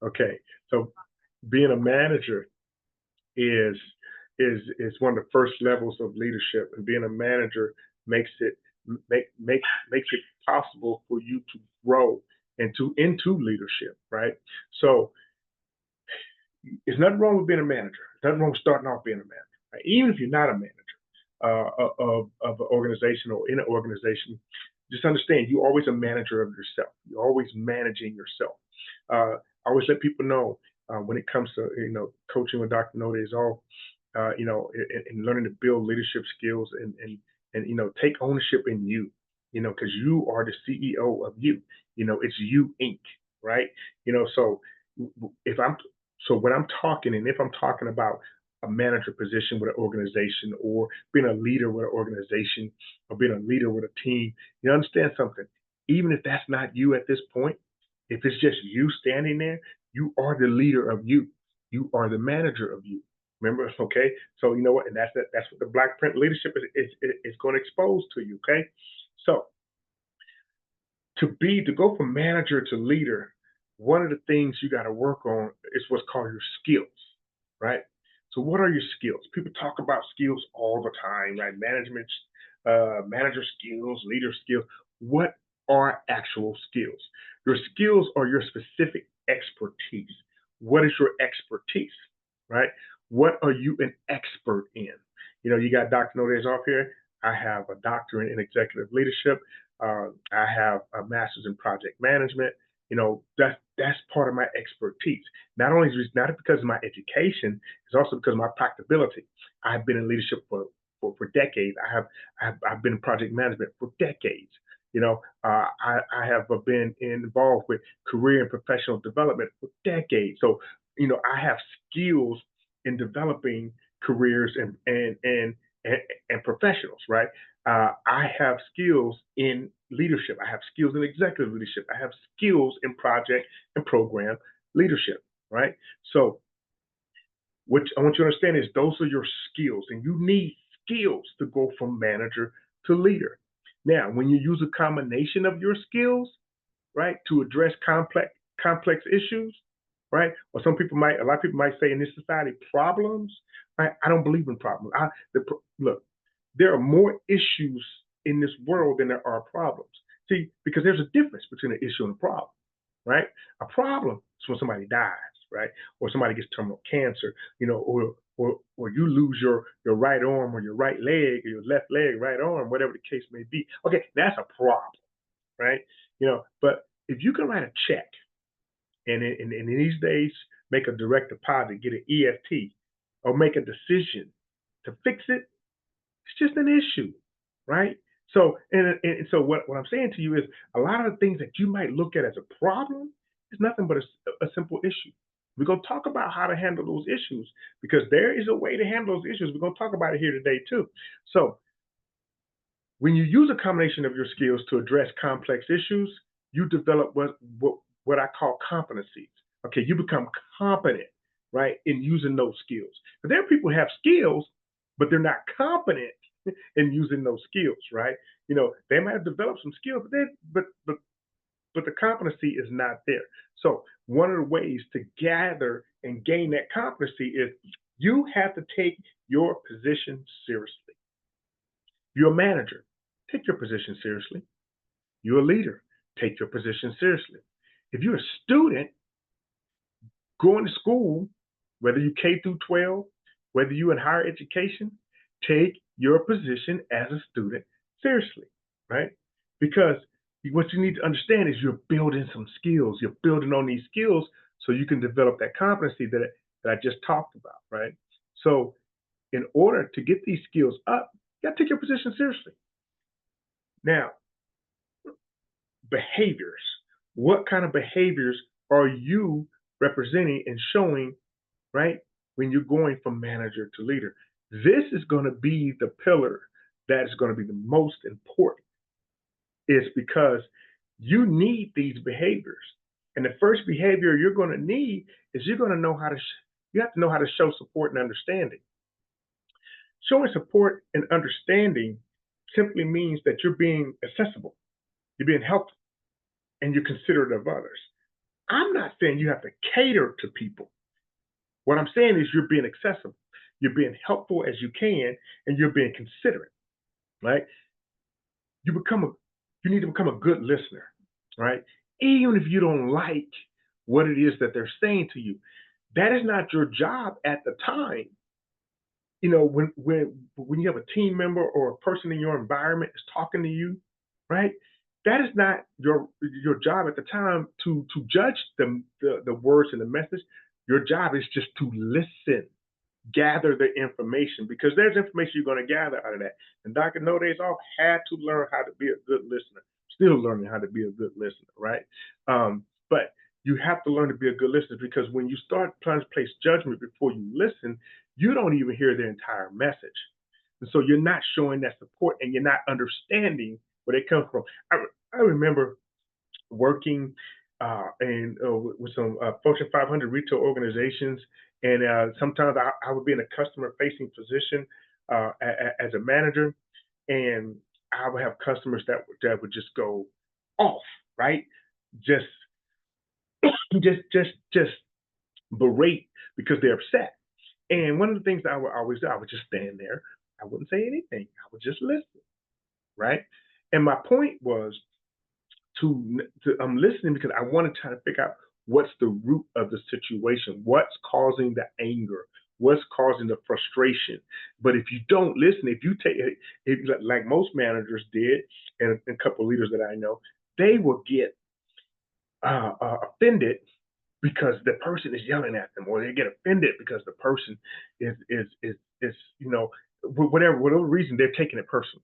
Okay, so being a manager is is one of the first levels of leadership, and being a manager makes it makes it possible for you to grow into leadership, right? So there's nothing wrong with being a manager. Nothing wrong with starting off being a manager, right? Even if you're not a manager of an organization or in an organization, just understand you're always a manager of yourself. You're always managing yourself. I always let people know when it comes to coaching with Dr. Noda is all and learning to build leadership skills and take ownership in you, because you are the CEO of you. It's you Inc. Right? So if I'm when I'm talking, and if I'm talking about a manager position with an organization, or being a leader with an organization, or being a leader with a team, you understand something. Even if that's not you at this point, if it's just you standing there, you are the leader of you. You are the manager of you. Remember, okay? So you know what, and that's what the Black Print leadership is going to expose to you. Okay, so to go from manager to leader, one of the things you got to work on is what's called your skills, right? So what are your skills? People talk about skills all the time, right? Manager skills, leader skills. What are actual skills? Your skills are your specific expertise. What is your expertise, right? What are you an expert in? You got Dr. Nodez off here. I have a doctorate in executive leadership. I have a master's in project management. That's part of my expertise. Not because of my education, it's also because of my practicability. I've been in leadership for decades. I've been in project management for decades. I have been involved with career and professional development for decades. So, I have skills in developing careers and professionals, right? I have skills in leadership. I have skills in executive leadership. I have skills in project and program leadership, right? So, what I want you to understand is those are your skills, and you need skills to go from manager to leader. Now, when you use a combination of your skills, right, to address complex issues, right, or a lot of people might say in this society, problems. Right? I don't believe in problems. Look, there are more issues in this world than there are problems. See, because there's a difference between an issue and a problem, right? A problem is when somebody dies, right? Or somebody gets terminal cancer, or you lose your right arm or your right leg or your left leg, right arm, whatever the case may be. Okay, that's a problem, right? But if you can write a check and in these days make a direct deposit, get an EFT, or make a decision to fix it, it's just an issue, right? So and so what I'm saying to you is a lot of the things that you might look at as a problem is nothing but a simple issue. We're going to talk about how to handle those issues because there is a way to handle those issues. We're going to talk about it here today too. So when you use a combination of your skills to address complex issues, you develop what I call competencies. Okay, you become competent, right, in using those skills. But there are people who have skills, but they're not competent in using those skills, right? They might have developed some skills, but the competency is not there. So one of the ways to gather and gain that competency is you have to take your position seriously. You're a manager, take your position seriously. You're a leader, take your position seriously. If you're a student going to school, whether you K through 12, whether you in higher education, take your position as a student seriously, right? Because what you need to understand is you're building some skills. You're building on these skills so you can develop that competency that I just talked about, right? So, in order to get these skills up, you got to take your position seriously. Now, behaviors. What kind of behaviors are you representing and showing, right, when you're going from manager to leader? This is going to be the pillar that is going to be the most important, is because you need these behaviors. And the first behavior you're going to need is you're going to know how to, you have to know how to show support and understanding. Showing support and understanding simply means that you're being accessible, you're being helpful, and you're considerate of others. I'm not saying you have to cater to people. What I'm saying is you're being accessible, you're being helpful as you can, and you're being considerate, right? You become a you need to become a good listener, right? Even if you don't like what it is that they're saying to you, that is not your job at the time. When you have a team member or a person in your environment is talking to you, right? That is not your job at the time to judge the words and the message. Your job is just to listen, gather the information, because there's information you're going to gather out of that. And Dr. No Days Off had to learn how to be a good listener. Still learning how to be a good listener, right? But you have to learn to be a good listener, because when you start trying to place judgment before you listen, you don't even hear the entire message. And so you're not showing that support, and you're not understanding where they come from. I remember working with some Fortune 500 retail organizations, and sometimes I would be in a customer facing position as a manager, and I would have customers that would just go off, right? Just just berate because they're upset. And one of the things that I would always do, I would just stand there. I wouldn't say anything. I would just listen, right? And my point was I'm listening because I want to try to figure out what's the root of the situation, what's causing the anger, what's causing the frustration. But if you don't listen, if you take it like most managers did, and a couple of leaders that I know, they will get offended because the person is yelling at them, or they get offended because the person is whatever reason they're taking it personal.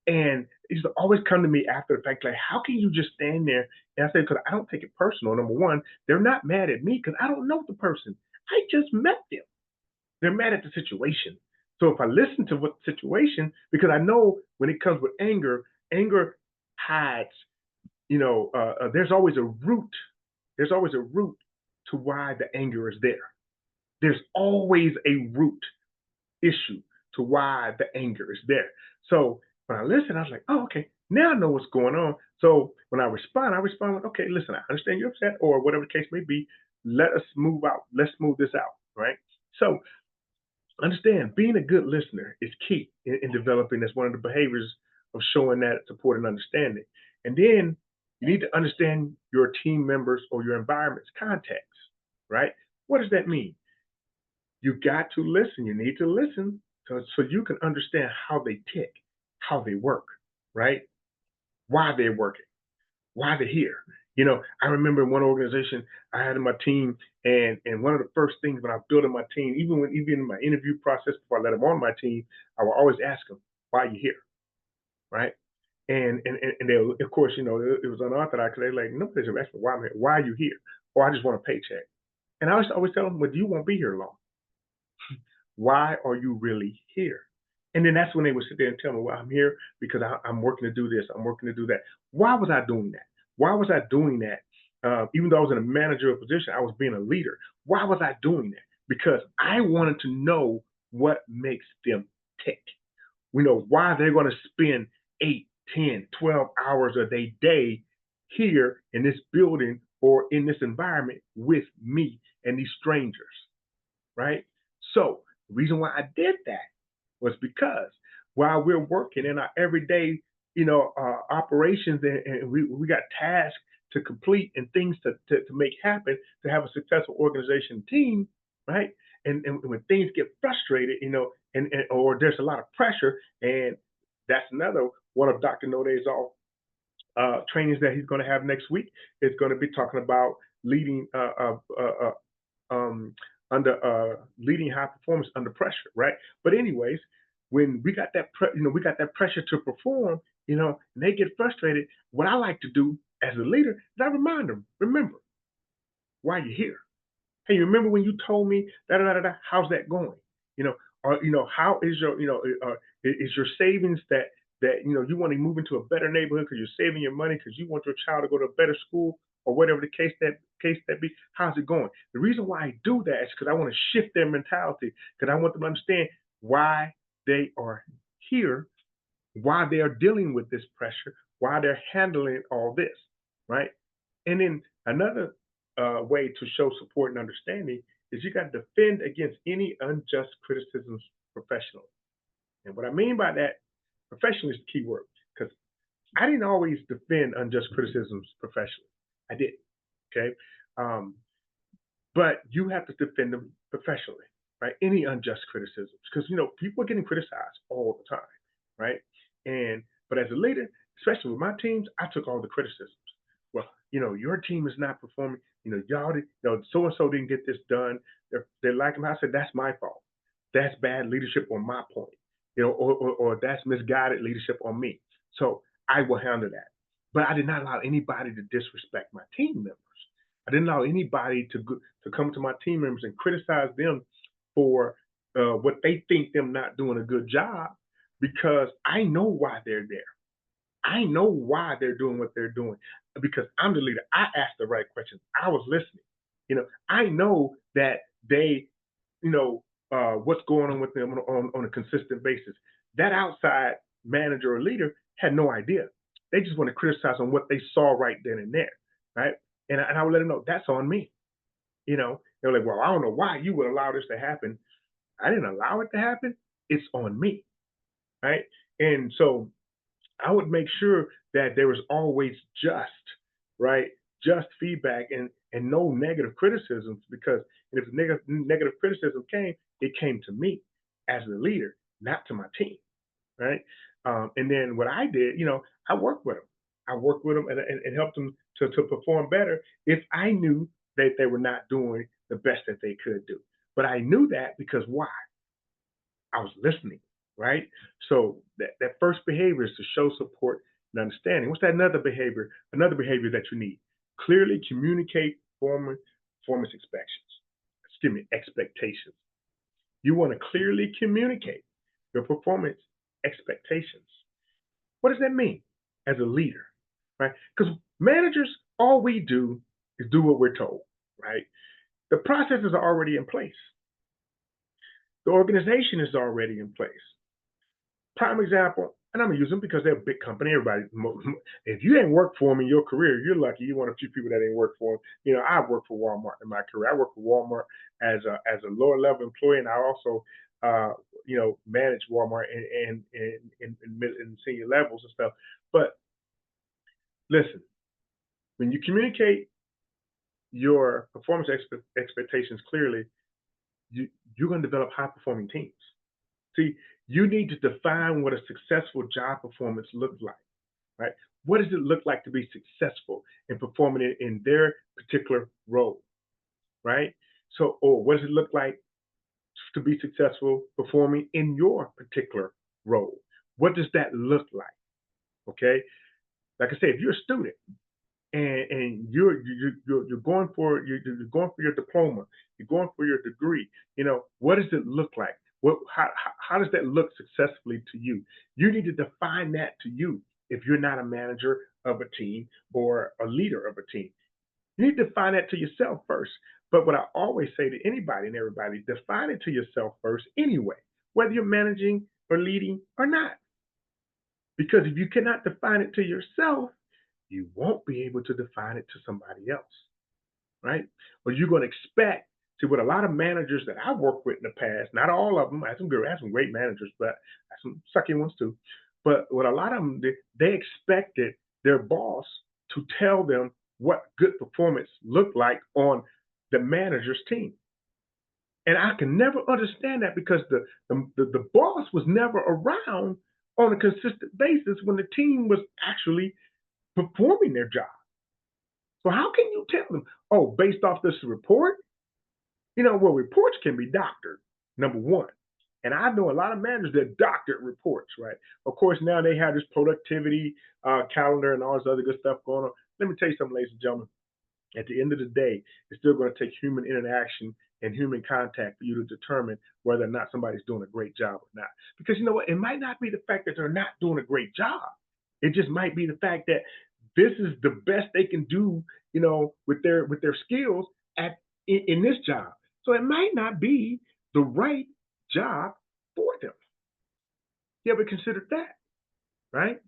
And he used to always come to me after the fact, like, how can you just stand there? And I said, because I don't take it personal. Number one, they're not mad at me because I don't know the person. I just met them. They're mad at the situation. So if I listen to what the situation, because I know when it comes with anger, anger hides, there's always a root. There's always a root to why the anger is there. There's always a root issue to why the anger is there. So when I listen, I was like, oh, okay, now I know what's going on. So when I respond with, okay, listen, I understand you're upset, or whatever the case may be. Let us move out. Let's move this out, right? So understand, being a good listener is key in developing. That's one of the behaviors of showing that support and understanding. And then you need to understand your team members or your environment's context, right? What does that mean? You got to listen. You need to listen so you can understand how they tick, how they work, right? Why they're working, why they're here. I remember in one organization I had in my team, and one of the first things when I built in my team, even in my interview process before I let them on my team, I would always ask them, "Why are you here?" Right? And they, of course, it was unorthodox. They're like, "Nobody's asking me why I'm here. Why are you here?" Or I just want a paycheck. And I always tell them, "Well, you won't be here long. Why are you really here?" And then that's when they would sit there and tell me, well, I'm here because I'm working to do this. I'm working to do that. Why was I doing that? Why was I doing that? Even though I was in a managerial position, I was being a leader. Why was I doing that? Because I wanted to know what makes them tick. We know why they're going to spend 8, 10, 12 hours a day here in this building or in this environment with me and these strangers, right? So the reason why I did that was because while we're working in our everyday, operations, and we got tasks to complete and things to make happen to have a successful organization team, right? And when things get frustrated, and or there's a lot of pressure, and that's another one of Dr. No Days Off trainings that he's going to have next week. Is going to be talking about leading um, leading high performance under pressure, right? But anyways, when we got we got that pressure to perform, and they get frustrated. What I like to do as a leader is I remind them, remember why you're here. Hey, you remember when you told me da da da da? How's that going? You know, or how is your is your savings that you want to move into a better neighborhood because you're saving your money because you want your child to go to a better school or whatever the case that be. How's it going? The reason why I do that is because I want to shift their mentality, because I want them to understand why they are here, why they are dealing with this pressure, why they're handling all this, right? And then another way to show support and understanding is you got to defend against any unjust criticisms professionally. And what I mean by that, professionally is the key word, because I didn't always defend unjust criticisms professionally. I did. Okay. Um, but you have to defend them professionally, right? Any unjust criticisms, because people are getting criticized all the time, right? And but as a leader, especially with my teams, I took all the criticisms. Well, your team is not performing. Y'all, so and so didn't get this done. They're lacking. I said that's my fault. That's bad leadership on my point. Or that's misguided leadership on me. So I will handle that. But I did not allow anybody to disrespect my team members. I didn't allow anybody to come to my team members and criticize them for what they think them not doing a good job, because I know why they're there. I know why they're doing what they're doing, because I'm the leader. I asked the right questions. I was listening. I know that they, what's going on with them on a consistent basis. That outside manager or leader had no idea. They just want to criticize on what they saw right then and there, right? And I would let them know that's on me. They're like, well, I don't know why you would allow this to happen. I didn't allow it to happen. It's on me, right? And so I would make sure that there was always just, right, just feedback and no negative criticisms, because if negative criticism came, it came to me as the leader, not to my team, right? And then what I did, I worked with them. I worked with them and helped them to perform better if I knew that they were not doing the best that they could do. But I knew that because why? I was listening, right? So that first behavior is to show support and understanding. What's that another behavior? Another behavior that you need. Clearly communicate performance expectations. You want to clearly communicate your performance expectations. What does that mean as a leader, right? Because managers, all we do is do what we're told, right? The processes are already in place. The organization is already in place. Prime example, and I'm gonna use them because they're a big company. Everybody, if you ain't worked for them in your career, you're lucky. You're one of the few people that ain't worked for them. I've worked for Walmart in my career. I worked for Walmart as a lower level employee, and I also, manage Walmart in senior levels and stuff. But listen, when you communicate your performance expectations clearly, you you're going to develop high performing teams. See, you need to define what a successful job performance looks like, right? What does it look like to be successful in performing in their particular role, right? So, or what does it look like to be successful performing in your particular role? What does that look like? Okay, like I said, if you're a student and you're going for you're going for your diploma, you're going for your degree. What does it look like? How does that look successfully to you? You need to define that to you if you're not a manager of a team or a leader of a team. You need to define that to yourself first. But what I always say to anybody and everybody, define it to yourself first anyway, whether you're managing or leading or not. Because if you cannot define it to yourself, you won't be able to define it to somebody else, right? Or you're going to expect. See, what a lot of managers that I've worked with in the past, not all of them, I have some great managers, but I have some sucky ones too. But what a lot of them did, they expected their boss to tell them what good performance looked like on the manager's team. And I can never understand that because the boss was never around on a consistent basis when the team was actually performing their job. So how can you tell them, oh, based off this report? Well, reports can be doctored, number one. And I know a lot of managers that doctored reports, right? Of course, now they have this productivity calendar and all this other good stuff going on. Let me tell you something, ladies and gentlemen. At the end of the day, it's still going to take human interaction and human contact for you to determine whether or not somebody's doing a great job or not. Because you know what? It might not be the fact that they're not doing a great job. It just might be the fact that this is the best they can do, with their skills in this job. So it might not be the right job for them. You ever considered that, right?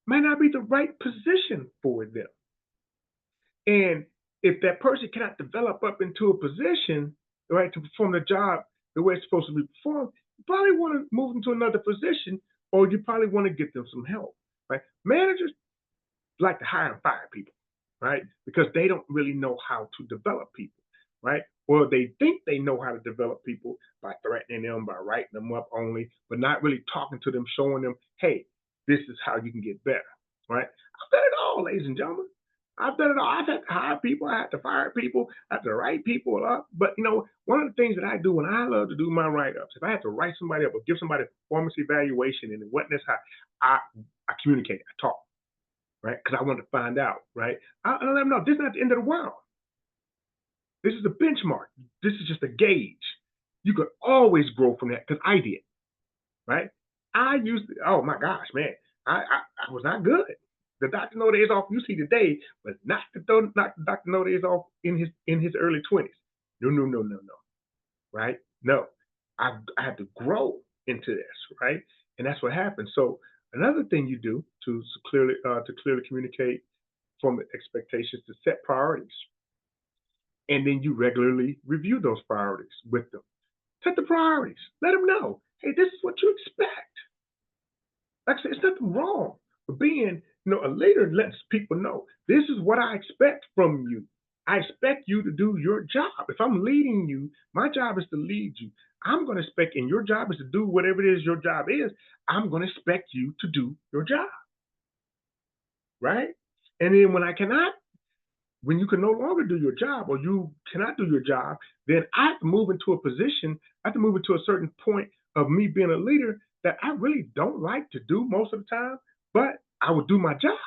Might not be the right position for them. And If that person cannot develop up into a position, right, to perform the job the way it's supposed to be performed, you probably want to move them to another position, or you probably want to get them some help, right? Managers like to hire and fire people, right? Because they don't really know how to develop people, right? Or they think they know how to develop people by threatening them, by writing them up only, but not really talking to them, showing them, hey, this is how you can get better, right? I've done it all, ladies and gentlemen. I've done it all. I've had to hire people, I had to fire people, I had to write people up. But one of the things that I do when I love to do my write-ups, if I had to write somebody up or give somebody a performance evaluation and what this how I I communicate, I talk, right? Because I want to find out, right? I let them know this is not the end of the world. This is a benchmark. This is just a gauge. You could always grow from that because I did, right? I used to, oh my gosh, man, I was not good. The Dr. No Days Off you see today was not the Dr. No Days Off in his early 20s. No, no, no, no, no, right? No, I had to grow into this, right? And that's what happened. So another thing you do to clearly communicate from expectations to set priorities, and then you regularly review those priorities with them. Set the priorities. Let them know, hey, this is what you expect. Like I said, it's nothing wrong with being, a leader lets people know this is what I expect from you. I expect you to do your job. If I'm leading you, my job is to lead you. I'm going to expect, and your job is to do whatever it is your job is. I'm going to expect you to do your job, right? And then when you can no longer do your job or you cannot do your job, then I have to move into a position, I have to move into a certain point of me being a leader that I really don't like to do most of the time, but I will do my job,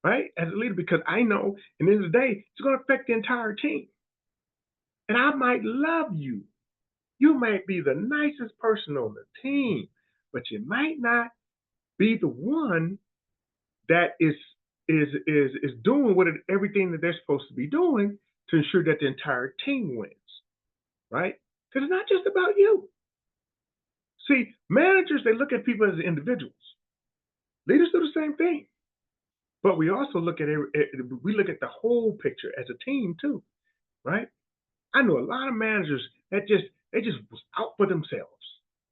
right? As a leader, because I know at the end of the day, it's going to affect the entire team. And I might love you. You might be the nicest person on the team, but you might not be the one that is doing everything that they're supposed to be doing to ensure that the entire team wins, right? Because it's not just about you. See, managers they look at people as individuals. Leaders do the same thing, but we also we look at the whole picture as a team too, right? I know a lot of managers that they just was out for themselves.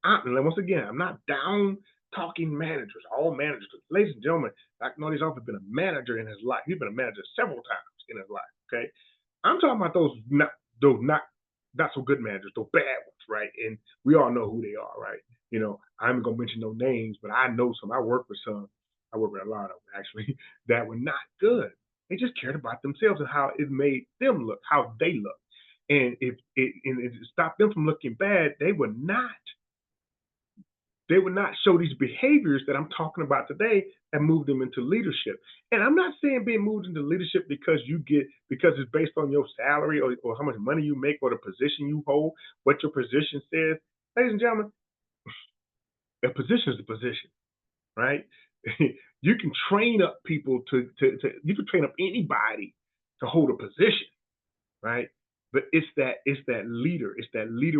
Once again, I'm not down talking managers, all managers. Ladies and gentlemen, Dr. Noti's often been a manager in his life. He's been a manager several times in his life. Okay, I'm talking about those not so good managers, those bad ones, right? And we all know who they are, right? I'm gonna mention no names, but I know some. I work with some. I work with a lot of them actually that were not good. They just cared about themselves and how it made them look, how they look. And if it stopped them from looking bad, they would not show these behaviors that I'm talking about today and move them into leadership. And I'm not saying being moved into leadership because it's based on your salary or how much money you make or the position you hold, what your position says. Ladies and gentlemen, a position is a position, right? You can train up people to you can train up anybody to hold a position, right? But it's that leader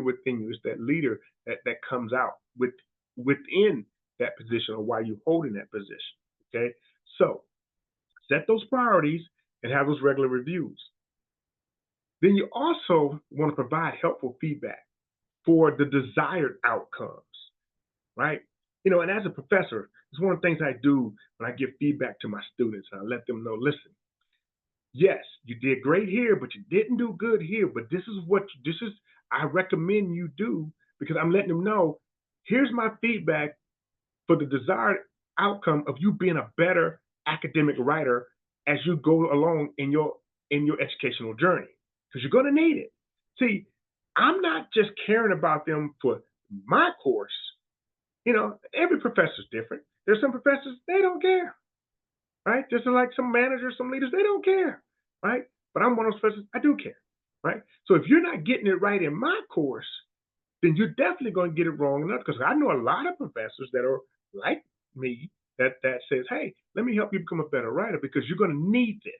within you, it's that leader that comes out within that position or why you're holding that position. Okay, so set those priorities and have those regular reviews. Then you also want to provide helpful feedback for the desired outcomes, right? And as a professor, it's one of the things I do when I give feedback to my students. I let them know, listen, yes, you did great here, but you didn't do good here. But this is I recommend you do because I'm letting them know. Here's my feedback for the desired outcome of you being a better academic writer as you go along in your educational journey because you're going to need it. See, I'm not just caring about them for my course. Every professor's different. There's some professors they don't care, right? Just like some managers, some leaders, they don't care, right? But I'm one of those professors, I do care, right? So if you're not getting it right in my course, then you're definitely going to get it wrong enough. Because I know a lot of professors that are like me that says, hey, let me help you become a better writer because you're going to need this,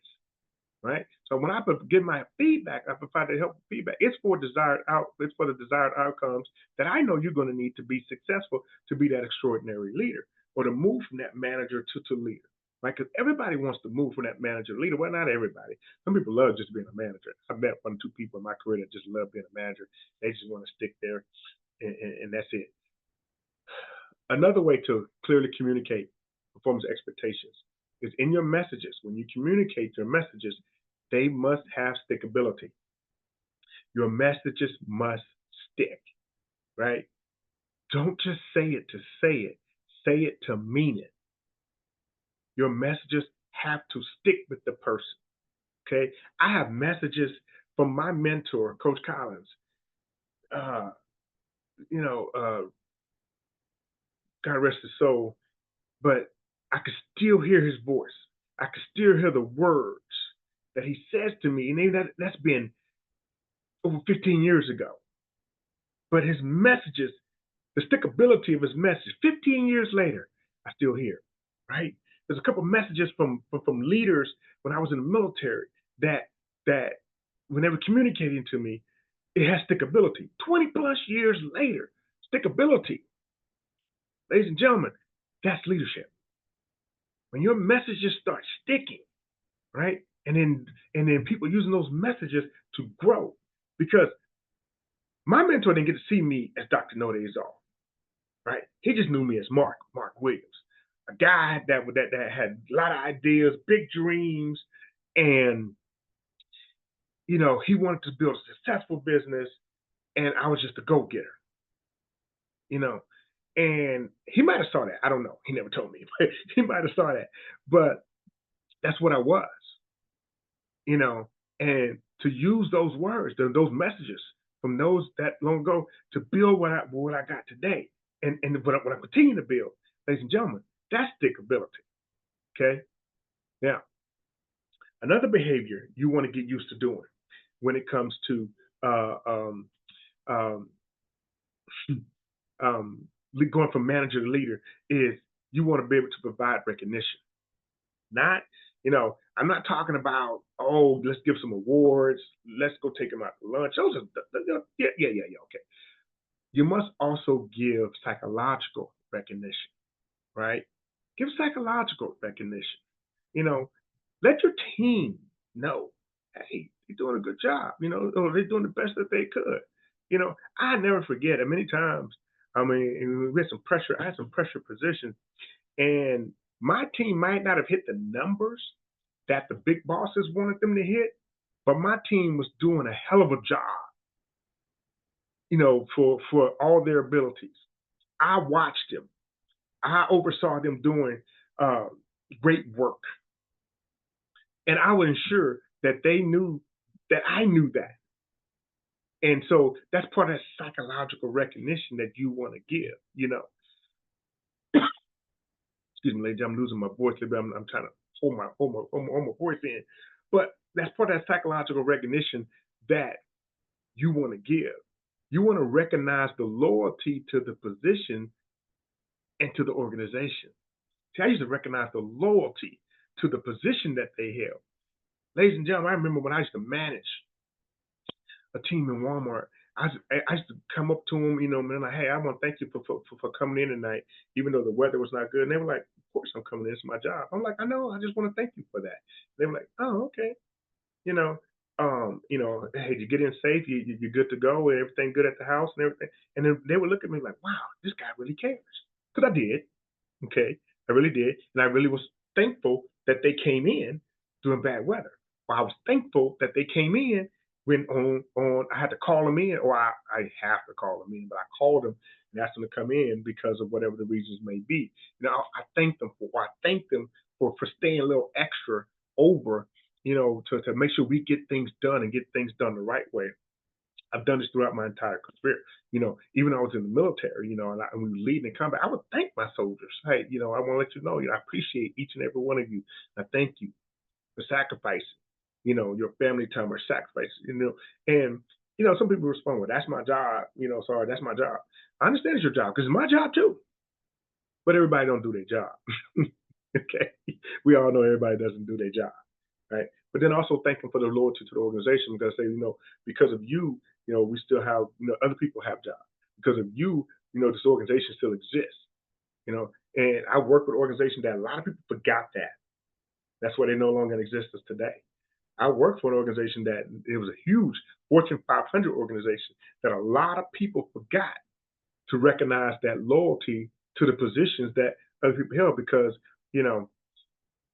right? So when I give my feedback, I provide the helpful feedback. It's for the desired outcomes that I know you're going to need to be successful to be that extraordinary leader or to move from that manager to leader. right? Because everybody wants to move from that manager to leader. Well, not everybody. Some people love just being a manager. I've met one or two people in my career that just love being a manager. They just want to stick there, and that's it. Another way to clearly communicate performance expectations is in your messages. When you communicate your messages, they must have stickability. Your messages must stick, right? Don't just say it to mean it. Your messages have to stick with the person, okay? I have messages from my mentor, Coach Collins. Uh, you know, God rest his soul, but I could still hear his voice. I could still hear the words that he says to me, and that's been over 15 years ago. But his messages, the stickability of his message, 15 years later, I still hear, right? There's a couple messages from leaders when I was in the military that when they were communicating to me, it has stickability. 20 plus years later, stickability, ladies and gentlemen, that's leadership. When your messages start sticking, right? And then people using those messages to grow. Because my mentor didn't get to see me as Dr. No Days Off, right? He just knew me as Mark Williams, a guy that had a lot of ideas, big dreams, and he wanted to build a successful business, and I was just a go getter, you know. And he might have saw that. I don't know. He never told me, but he might have saw that. But that's what I was, you know. And to use those words, those messages from those that long ago to build what I got today, and what I continue to build, ladies and gentlemen, that's stickability. Okay. Now, another behavior you want to get used to doing when it comes to uh, um, um, um, going from manager to leader is you want to be able to provide recognition. Not, I'm not talking about, oh, let's give some awards, let's go take them out to lunch. Those are, yeah, okay. You must also give psychological recognition, right? Give psychological recognition. You know, let your team know, hey, you're doing a good job, or they're doing the best that they could. I never forget it many times. I mean, we had some pressure, I had some pressure positions, and my team might not have hit the numbers that the big bosses wanted them to hit, but my team was doing a hell of a job, for all their abilities. I watched them. I oversaw them doing uh, great work, and I would ensure that they knew that I knew that. And so that's part of that psychological recognition that you want to give. Excuse me, ladies, I'm losing my voice a bit. I'm trying to hold my voice in. But that's part of that psychological recognition that you want to give. You want to recognize the loyalty to the position and to the organization. See, I used to recognize the loyalty to the position that they held. Ladies and gentlemen, I remember when I used to manage a team in Walmart. I used to come up to them, man, like, hey, I want to thank you for coming in tonight, even though the weather was not good. And they were like, of course I'm coming in. It's my job. I'm like, I know. I just want to thank you for that. They were like, oh, okay. You know, hey, did you get in safe? You're good to go. Everything good at the house and everything. And then they would look at me like, wow, this guy really cares. Because I did. Okay. I really did. And I really was thankful that they came in during bad weather. Well, I was thankful that they came in when on I had to call them in, or I have to call them in, but I called them and asked them to come in because of whatever the reasons may be. I thank them for staying a little extra over, to make sure we get things done and get things done the right way. I've done this throughout my entire career. Even though I was in the military, and we were leading in combat, I would thank my soldiers. Hey, I want to let you know, I appreciate each and every one of you. I thank you for sacrificing, your family time or sacrifice, and, some people respond, well, that's my job, sorry, that's my job. I understand it's your job because it's my job too, but everybody don't do their job. Okay. We all know everybody doesn't do their job. Right. But then also thank them for their loyalty to the organization because say, because of you, we still have, other people have jobs. Because of you, this organization still exists, and I work with organizations that a lot of people forgot that. That's why they no longer in existence today. I worked for an organization that it was a huge Fortune 500 organization that a lot of people forgot to recognize that loyalty to the positions that other people held because, you know,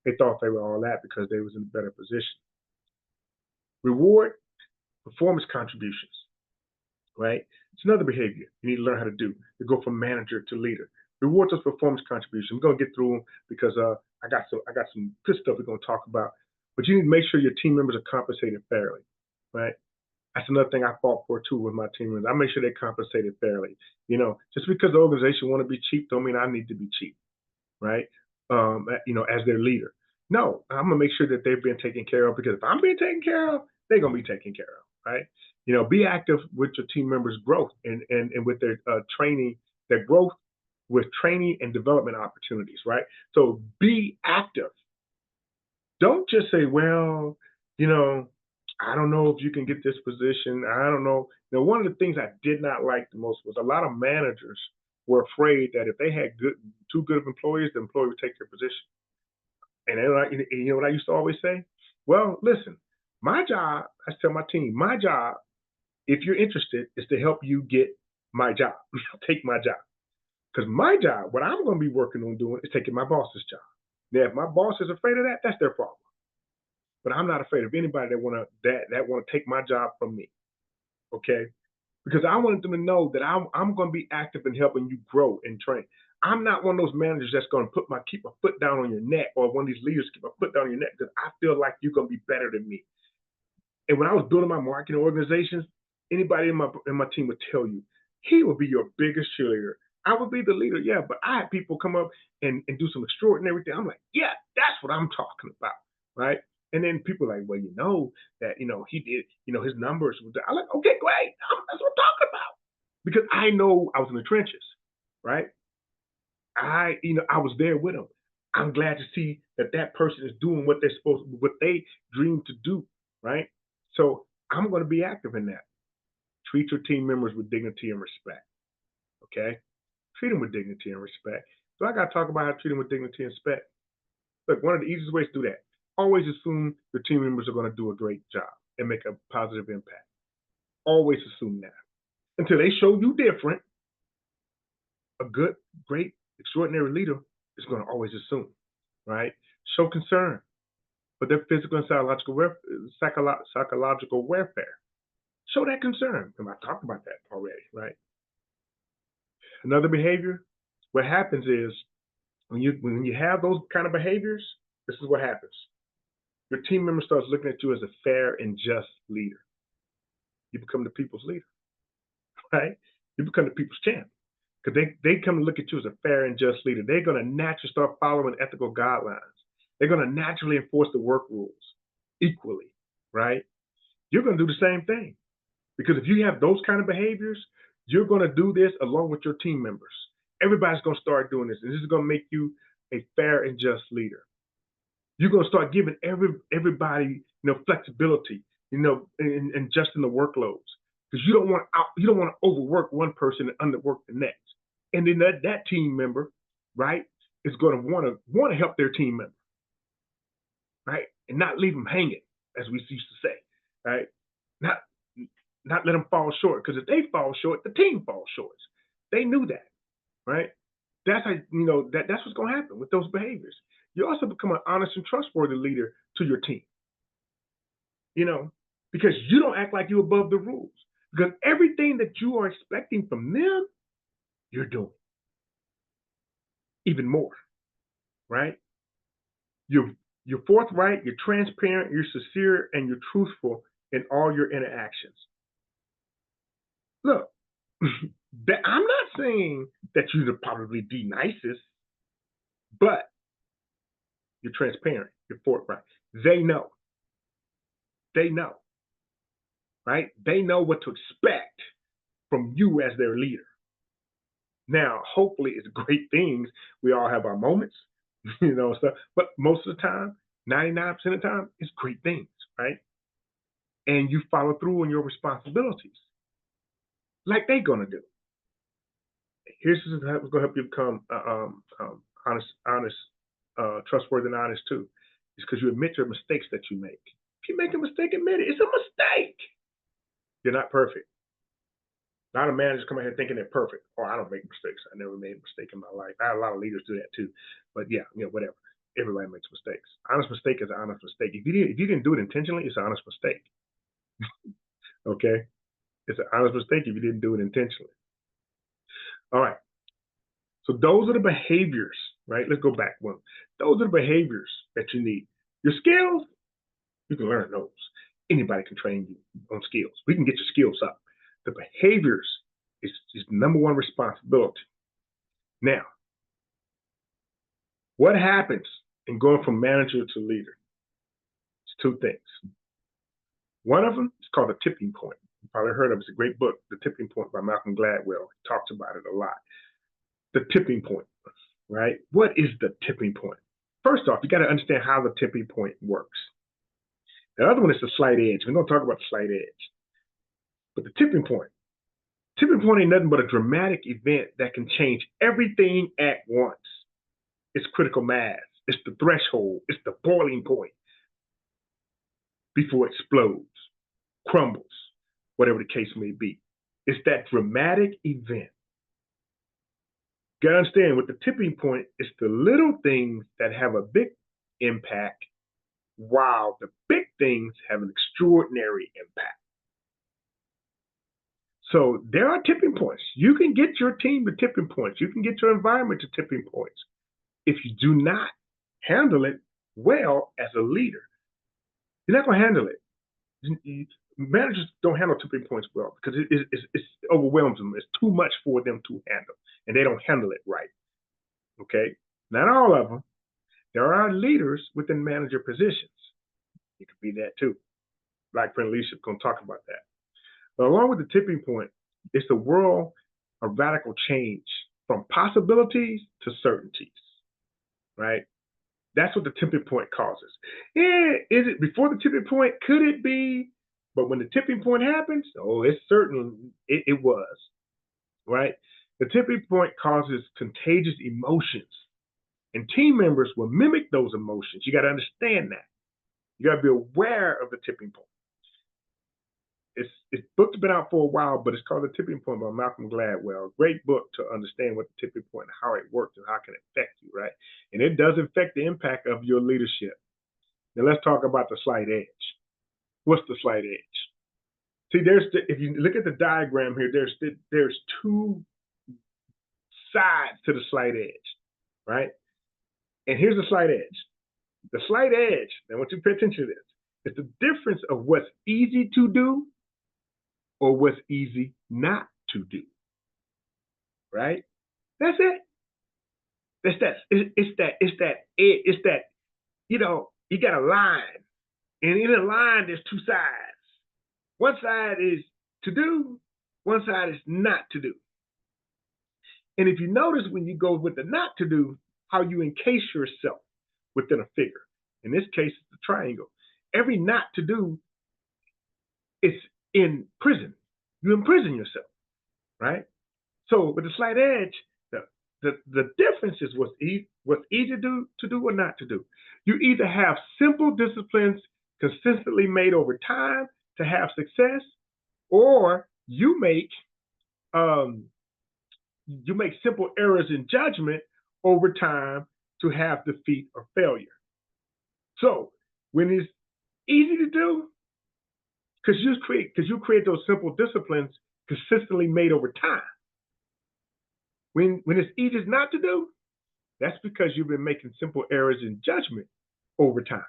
they thought they were all that because they was in a better position. Reward performance contributions, right? It's another behavior you need to learn how to do to go from manager to leader. Reward those performance contributions. We're gonna get through them because I got some good stuff we're gonna talk about. But you need to make sure your team members are compensated fairly, right? That's another thing I fought for too with my team members. I make sure they're compensated fairly. Just because the organization want to be cheap don't mean I need to be cheap, right? As their leader. No, I'm gonna make sure that they've been taken care of because if I'm being taken care of, they're gonna be taken care of, right? Be active with your team members' growth and with their training, their growth with training and development opportunities, right? So be active. Don't just say, well, you know, I don't know if you can get this position. I don't know. One of the things I did not like the most was a lot of managers were afraid that if they had too good of employees, the employee would take their position. And then, you know what I used to always say? Well, listen, my job, I tell my team, my job, if you're interested, is to help you get my job, take my job. Because my job, what I'm going to be working on doing is taking my boss's job. Now, if my boss is afraid of that, that's their problem. But I'm not afraid of anybody that want to take my job from me. Okay, because I wanted them to know that I'm going to be active in helping you grow and train. I'm not one of those managers that's going to keep a foot down on your neck, or one of these leaders keep a foot down on your neck because I feel like you're going to be better than me. And when I was building my marketing organizations, anybody in my team would tell you he would be your biggest cheerleader. I would be the leader, yeah, but I had people come up and do some extraordinary things. I'm like, yeah, that's what I'm talking about, right? And then people are like, well, that he did, his numbers. I'm like, okay, great, that's what I'm talking about because I know I was in the trenches, right? I was there with them. I'm glad to see that person is doing what they dream to do, right? So I'm going to be active in that. Treat your team members with dignity and respect. Okay, treat them with dignity and respect. So I got to talk about how to treat them with dignity and respect. Look, one of the easiest ways to do that: always assume your team members are going to do a great job and make a positive impact. Always assume that until they show you different. A good, great, extraordinary leader is going to always assume, right? Show concern for their physical and psychological welfare. Show that concern. And I talked about that already, right? Another behavior, what happens is when you have those kind of behaviors, this is what happens. Your team member starts looking at you as a fair and just leader. You become the people's leader, right? You become the people's champ. Because they come to look at you as a fair and just leader. They're going to naturally start following ethical guidelines. They're going to naturally enforce the work rules equally, right? You're going to do the same thing. Because if you have those kind of behaviors, you're going to do this along with your team members. Everybody's going to start doing this, and this is going to make you a fair and just leader. You're going to start giving everybody flexibility, and adjusting the workloads because you don't want to overwork one person and underwork the next. And then that team member, right, is going to want to help their team member, right, and not leave them hanging, as we used to say, right, not not let them fall short because if they fall short, the team falls short. They knew that, right? That's how that's what's going to happen with those behaviors. You also become an honest and trustworthy leader to your team, you know, because you don't act like you're above the rules. Because everything that you are expecting from them, you're doing even more, right? You're you're forthright, you're transparent, you're sincere, and you're truthful in all your interactions. Look, I'm not saying that you're probably the nicest, but you're transparent, you're forthright. They know, they know, right? They know what to expect from you as their leader. Now, hopefully, it's great things. We all have our moments, stuff. But most of the time, 99% of the time, it's great things, right? And you follow through on your responsibilities, like they're gonna do. Here's what's gonna help you become honest, trustworthy, and honest too. It's because you admit your mistakes that you make. If you make a mistake, admit it. It's a mistake. You're not perfect. Not a manager come out here thinking they're perfect. Oh, I don't make mistakes. I never made a mistake in my life. I had a lot of leaders do that too. But yeah, whatever. Everybody makes mistakes. Honest mistake is an honest mistake. If you didn't do it intentionally, it's an honest mistake. Okay? It's an honest mistake if you didn't do it intentionally. All right. So those are the behaviors, right? Let's go back one. Those are the behaviors that you need. Your skills, you can learn those. Anybody can train you on skills. We can get your skills up. The behaviors is number one responsibility. Now, what happens in going from manager to leader? It's two things. One of them is called the tipping point. You probably heard of it. It's a great book, The Tipping Point by Malcolm Gladwell. He talks about it a lot. The tipping point, right? What is the tipping point? First off, you got to understand how the tipping point works. The other one is the slight edge. We're going to talk about the slight edge. But the tipping point ain't nothing but a dramatic event that can change everything at once. It's critical mass. It's the threshold. It's the boiling point before it explodes, crumbles, whatever the case may be. It's that dramatic event. You gotta understand, with the tipping point, it's the little things that have a big impact, while the big things have an extraordinary impact. So there are tipping points. You can get your team to tipping points. You can get your environment to tipping points. If you do not handle it well as a leader, you're not going to handle it. Managers don't handle tipping points well because it overwhelms them. It's too much for them to handle, and they don't handle it right. Okay? Not all of them. There are leaders within manager positions. You could be that too. Black Friend Leadership going to talk about that. But along with the tipping point, it's the world of radical change from possibilities to certainties, right? That's what the tipping point causes. Is it before the tipping point? Could it be? But when the tipping point happens, oh, it's certain it was, right? The tipping point causes contagious emotions, and team members will mimic those emotions. You got to understand that. You got to be aware of the tipping point. It's book's been out for a while, but it's called The Tipping Point by Malcolm Gladwell. A great book to understand what the tipping point and how it works and how it can affect you, right? And it does affect the impact of your leadership. Now let's talk about the slight edge. What's the slight edge? See, if you look at the diagram here, there's two sides to the slight edge, right? And here's the slight edge. The slight edge, now I want you to pay attention to this, it's the difference of what's easy to do or what's easy not to do, right? That's it. It's that, you got a line, and in a line, there's two sides. One side is to do, one side is not to do. And if you notice when you go with the not to do, how you encase yourself within a figure. In this case, it's the triangle. Every not to do is in prison. You imprison yourself, right? So with the slight edge, the difference is what's easy to do or not to do. You either have simple disciplines consistently made over time to have success, or you make simple errors in judgment over time to have defeat or failure. So when it's easy to do, because you create those simple disciplines consistently made over time. When it's easy not to do, that's because you've been making simple errors in judgment over time.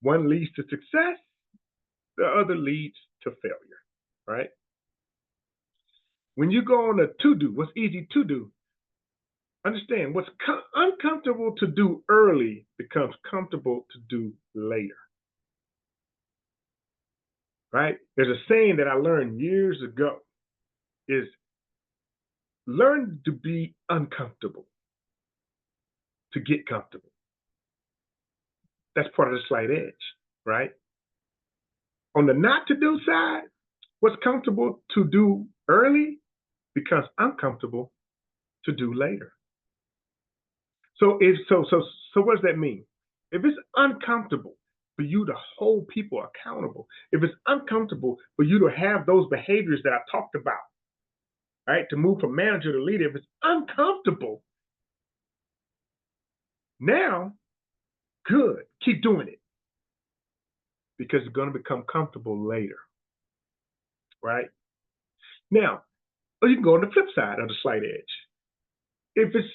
One leads to success, the other leads to failure, right? When you go on a to-do, what's easy to do, understand what's uncomfortable to do early becomes comfortable to do later, right? There's a saying that I learned years ago is learn to be uncomfortable to get comfortable. That's part of the slight edge, right? On the not to do side, what's comfortable to do early becomes uncomfortable to do later. So what does that mean? If it's uncomfortable for you to hold people accountable, if it's uncomfortable for you to have those behaviors that I talked about, right, to move from manager to leader, if it's uncomfortable, now, good, keep doing it because it's going to become comfortable later, right? Now, or you can go on the flip side of the slight edge. If it's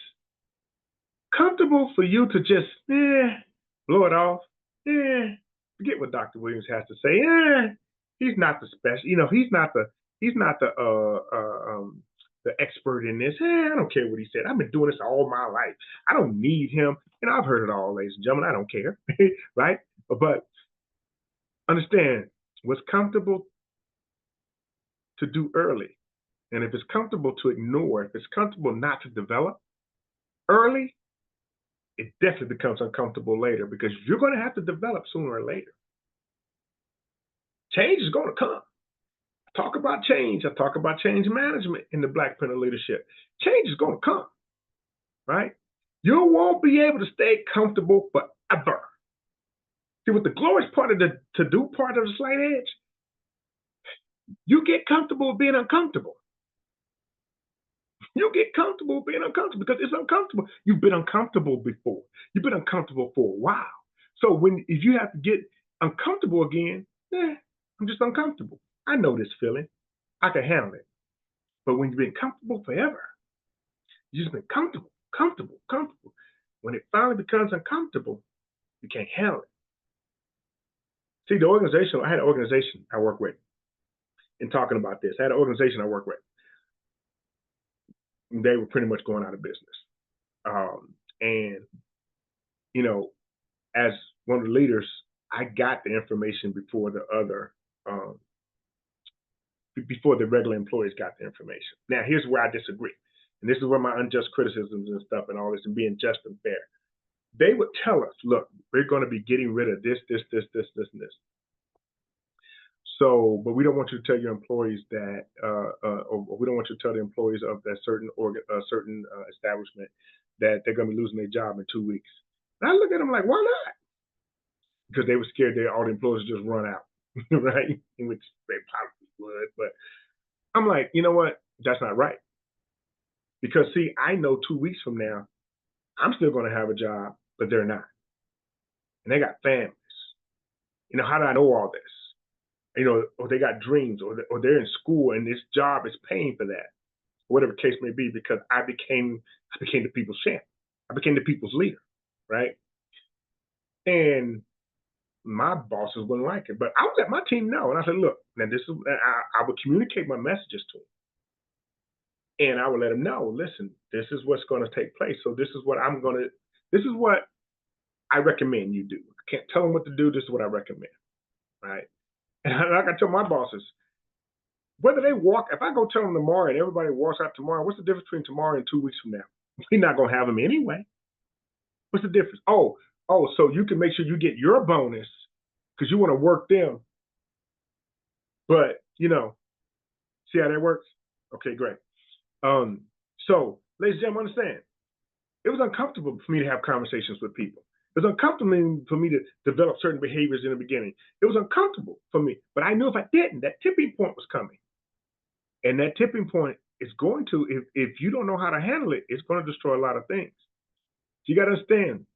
comfortable for you to just blow it off, forget what Dr. Williams has to say. He's not the special, he's not the expert in this. I don't care what he said. I've been doing this all my life. I don't need him. I've heard it all, ladies and gentlemen. I don't care, right? But understand what's comfortable to do early. And if it's comfortable to ignore, if it's comfortable not to develop early, it definitely becomes uncomfortable later because you're going to have to develop sooner or later. Change is going to come. I talk about change. I talk about change management in the Blackpreneur leadership. Change is going to come, right? You won't be able to stay comfortable forever. See, with the glorious part of the to-do part of the slight edge, you get comfortable with being uncomfortable. You get comfortable being uncomfortable because it's uncomfortable. You've been uncomfortable before. You've been uncomfortable for a while. So if you have to get uncomfortable again, I'm just uncomfortable. I know this feeling. I can handle it. But when you've been comfortable forever, you've just been comfortable. When it finally becomes uncomfortable, you can't handle it. See, I had an organization I work with in talking about this. I had an organization I work with. They were pretty much going out of business. And, as one of the leaders, I got the information before before the regular employees got the information. Now, here's where I disagree. And this is where my unjust criticisms and stuff and all this and being just and fair. They would tell us, look, we're going to be getting rid of this, and this. So, but we don't want you to tell your employees that, or we don't want you to tell the employees of that certain establishment that they're going to be losing their job in 2 weeks. And I look at them like, why not? Because they were scared that all the employees would just run out, right? Which they probably would. But I'm like, you know what? That's not right. Because see, I know 2 weeks from now, I'm still going to have a job, but they're not. And they got families. How do I know all this? Or they got dreams, or they're in school and this job is paying for that, whatever case may be, because I became the people's champ. I became the people's leader, right? And my bosses wouldn't like it, but I would let my team know, and I said, look, now this is, I would communicate my messages to them, and I would let them know, listen, this is what's going to take place. So this is what I recommend you do. I can't tell them what to do. This is what I recommend, right? And like I tell my bosses, whether they walk, if I go tell them tomorrow and everybody walks out tomorrow, what's the difference between tomorrow and 2 weeks from now? We're not going to have them anyway. What's the difference? Oh, so you can make sure you get your bonus because you want to work them. But, see how that works? Okay, great. So, ladies and gentlemen, understand, it was uncomfortable for me to have conversations with people. It was uncomfortable for me to develop certain behaviors in the beginning. It was uncomfortable for me, but I knew if I didn't, that tipping point was coming. And that tipping point is going to, if you don't know how to handle it, it's going to destroy a lot of things. So you got to understand,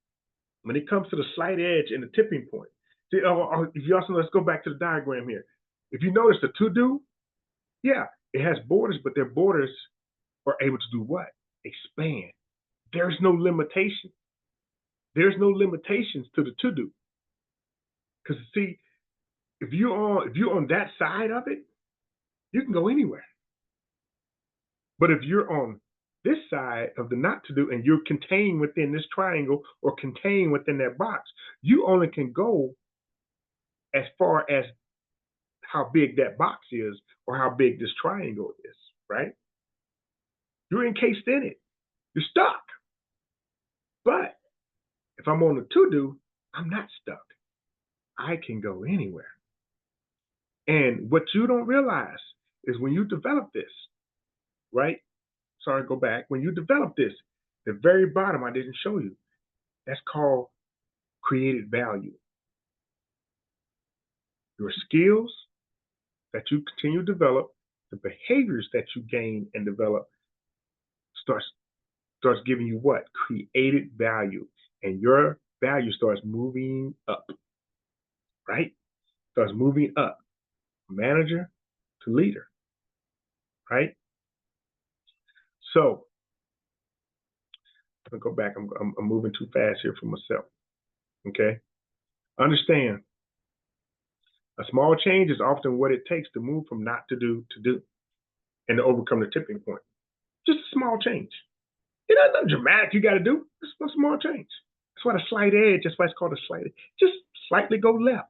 when it comes to the slight edge and the tipping point, see, if you also, let's go back to the diagram here. If you notice the to-do, yeah, it has borders, but their borders are able to do what? Expand. There's no limitation. There's no limitations to the to-do. Because see, if you're on that side of it, you can go anywhere. But if you're on this side of the not to do and you're contained within this triangle or contained within that box, you only can go as far as how big that box is or how big this triangle is, right? You're encased in it. You're stuck. But if I'm on the to do, I'm not stuck. I can go anywhere. And what you don't realize is when you develop this, right? Sorry, go back. When you develop this, the very bottom I didn't show you. That's called created value. Your skills that you continue to develop, the behaviors that you gain and develop starts giving you what? Created value. And your value starts moving up, right? Starts moving up. Manager to leader, right? So I'm gonna go back. I'm moving too fast here for myself. Okay. Understand, a small change is often what it takes to move from not to do to do and to overcome the tipping point. Just a small change. It ain't nothing dramatic you got to do. It's a small change. That's why the slight edge, that's why it's called a slight edge. Just slightly go left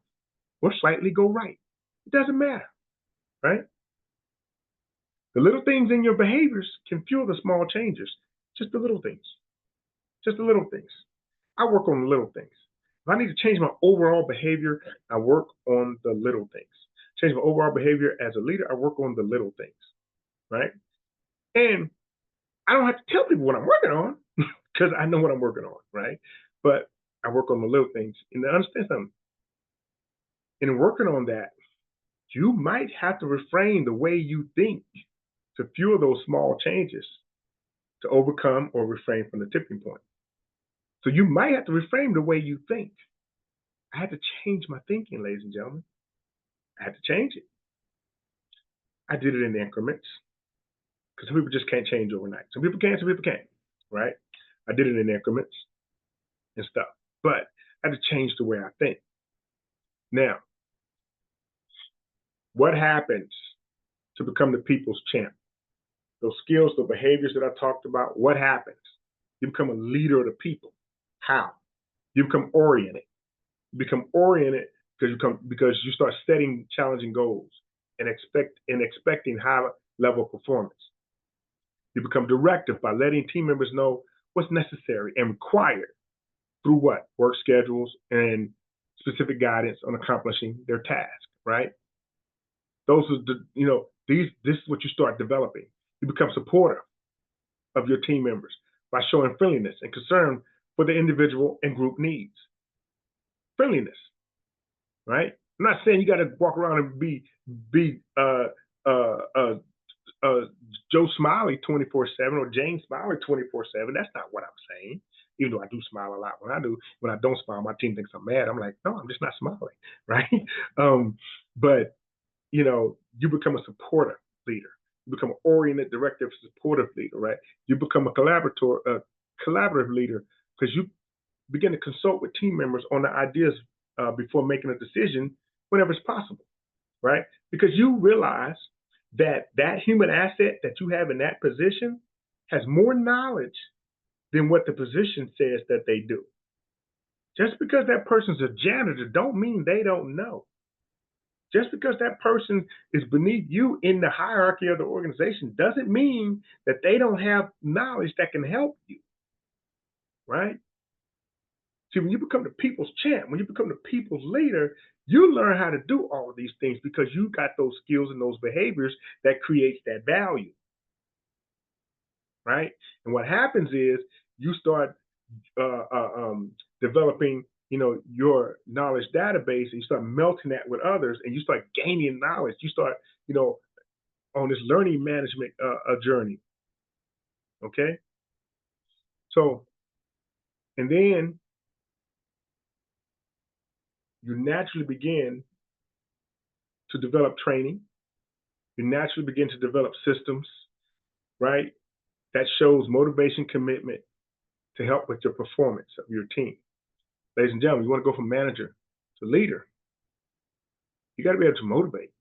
or slightly go right. It doesn't matter, right? The little things in your behaviors can fuel the small changes. Just the little things. Just the little things. I work on the little things. If I need to change my overall behavior, I work on the little things. Change my overall behavior as a leader, I work on the little things, right? And I don't have to tell people what I'm working on because I know what I'm working on, right? But I work on the little things. And to understand something, in working on that, you might have to reframe the way you think to fuel those small changes to overcome or refrain from the tipping point. So you might have to reframe the way you think. I had to change my thinking, ladies and gentlemen. I had to change it. I did it in increments because some people just can't change overnight. Some people can, some people can't, right? I did it in increments and stuff, but I had to change the way I think. Now, what happens to become the people's champ? Those skills, the behaviors that I talked about, what happens? You become a leader of the people. How? You become oriented. You become oriented because you start setting challenging goals and expecting high level performance. You become directive by letting team members know what's necessary and required through what? Work schedules and specific guidance on accomplishing their task, right? Those are this is what you start developing. You become supportive of your team members by showing friendliness and concern for the individual and group needs. Friendliness, right? I'm not saying you got to walk around and be Joe Smiley 24/7 or Jane Smiley 24/7. That's not what I'm saying. Even though I do smile a lot when I don't smile, my team thinks I'm mad. I'm like, no, I'm just not smiling, right? But you become a supportive leader. You become an oriented, directive, supportive leader, right? You become a collaborative leader because you begin to consult with team members on the ideas before making a decision whenever it's possible, right? Because you realize that human asset that you have in that position has more knowledge than what the position says that they do. Just because that person's a janitor don't mean they don't know. Just because that person is beneath you in the hierarchy of the organization doesn't mean that they don't have knowledge that can help you, right? See, when you become the people's champ, when you become the people's leader, you learn how to do all of these things because you got those skills and those behaviors that creates that value, right? And what happens is you start developing, your knowledge database, and you start melting that with others, and you start gaining knowledge. You start, on this learning management journey. Okay, so and then you naturally begin to develop training. You naturally begin to develop systems, right? That shows motivation, commitment to help with your performance of your team. Ladies and gentlemen, you want to go from manager to leader, you got to be able to motivate.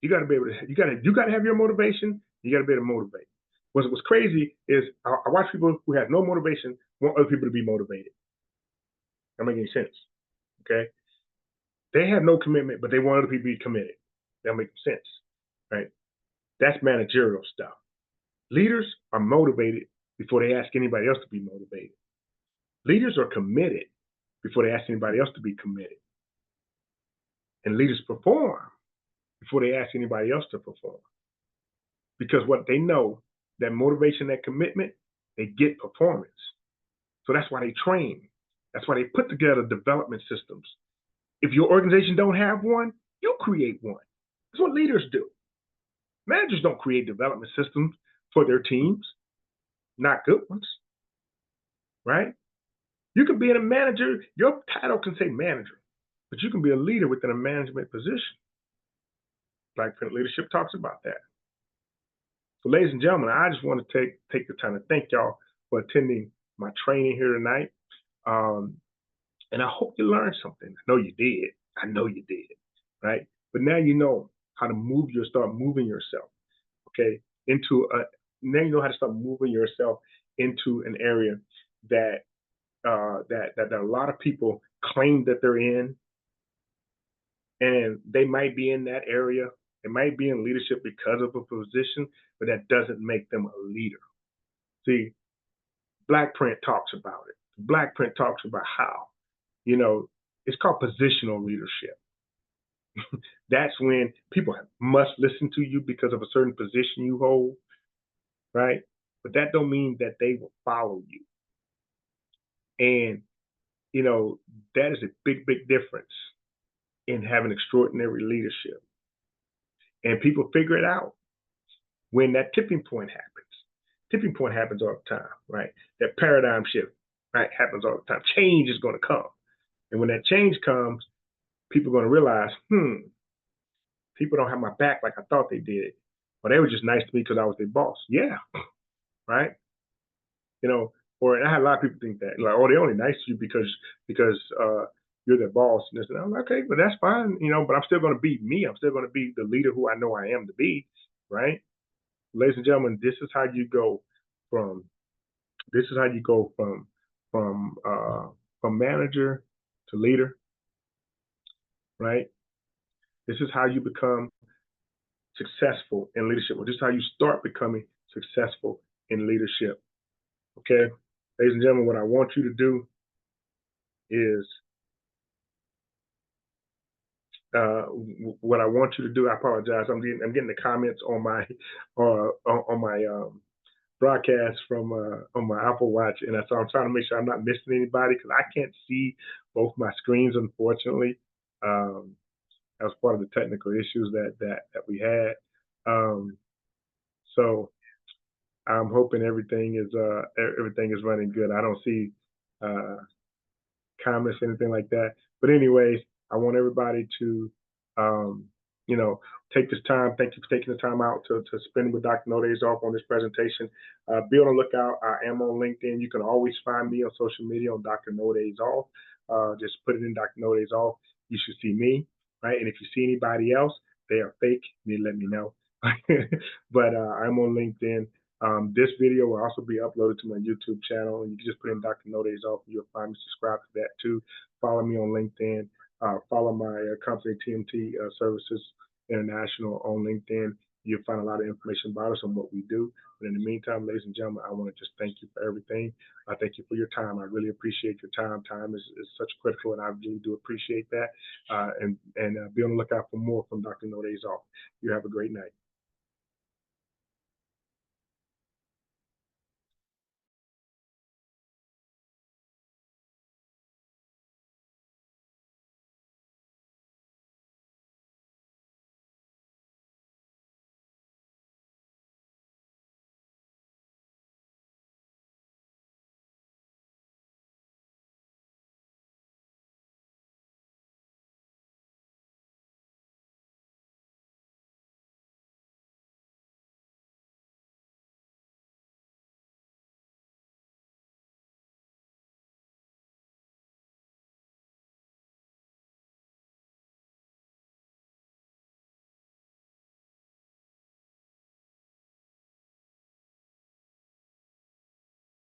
You got to be able to. You got to have your motivation. You got to be able to motivate. What's crazy is I watch people who have no motivation want other people to be motivated. That doesn't make any sense. Okay, they have no commitment, but they want other people to be committed. That makes sense, right? That's managerial stuff. Leaders are motivated before they ask anybody else to be motivated. Leaders are committed before they ask anybody else to be committed. And leaders perform before they ask anybody else to perform. Because what they know, that motivation, that commitment, they get performance. So that's why they train. That's why they put together development systems. If your organization don't have one, you create one. That's what leaders do. Managers don't create development systems for their teams, not good ones, right? You can be a manager, your title can say manager, but you can be a leader within a management position. Black Print Leadership talks about that. So, ladies and gentlemen, I just want to take the time to thank y'all for attending my training here tonight. Um, and I hope you learned something. I know you did. I know you did, right? But now you know how to start moving yourself, okay, now you know how to start moving yourself into an area that that a lot of people claim that they're in, and they might be in that area. They might be in leadership because of a position, but that doesn't make them a leader. See, Black Print talks about it. Black Print talks about how, it's called positional leadership. That's when people must listen to you because of a certain position you hold, right? But that don't mean that they will follow you. And, that is a big, big difference in having extraordinary leadership. And people figure it out when that tipping point happens. Tipping point happens all the time, right? That paradigm shift, right, happens all the time. Change is going to come. And when that change comes, people are going to realize, people don't have my back like I thought they did. Or they were just nice to me because I was their boss. Yeah, right? Or I had a lot of people think that, like, oh, they're only nice to you because you're their boss. And this, and I'm like, okay, but that's fine, but I'm still going to be me. I'm still going to be the leader who I know I am to be, right? Ladies and gentlemen, this is how you go from from from manager to leader, right? This is how you become successful in leadership. Or this is how you start becoming successful in leadership. Okay, ladies and gentlemen, what I want you to do is what I want you to do. I apologize. I'm getting the comments on my on my broadcast from on my Apple Watch, and so I'm trying to make sure I'm not missing anybody because I can't see both my screens, unfortunately. That was part of the technical issues that we had. So I'm hoping everything is running good. I don't see uh, comments, anything like that. But anyways, I want everybody to, um, take this time. Thank you for taking the time out to spend with Dr. No Days Off on this presentation. Be on the lookout. I am on LinkedIn. You can always find me on social media on Dr. No Days Off. Just put it in Dr. No Days Off. You should see me, right? And if you see anybody else, they are fake. You need to let me know. But I'm on LinkedIn. This video will also be uploaded to my YouTube channel, and you can just put in Dr. No Days Off, and you'll find me. Subscribe to that too. Follow me on LinkedIn. Follow my company, TMT Services International, on LinkedIn. You'll find a lot of information about us and what we do. But in the meantime, ladies and gentlemen, I want to just thank you for everything. I thank you for your time. I really appreciate your time. Time is such critical, and I really do appreciate that. And be on the lookout for more from Dr. No Days Off. You have a great night.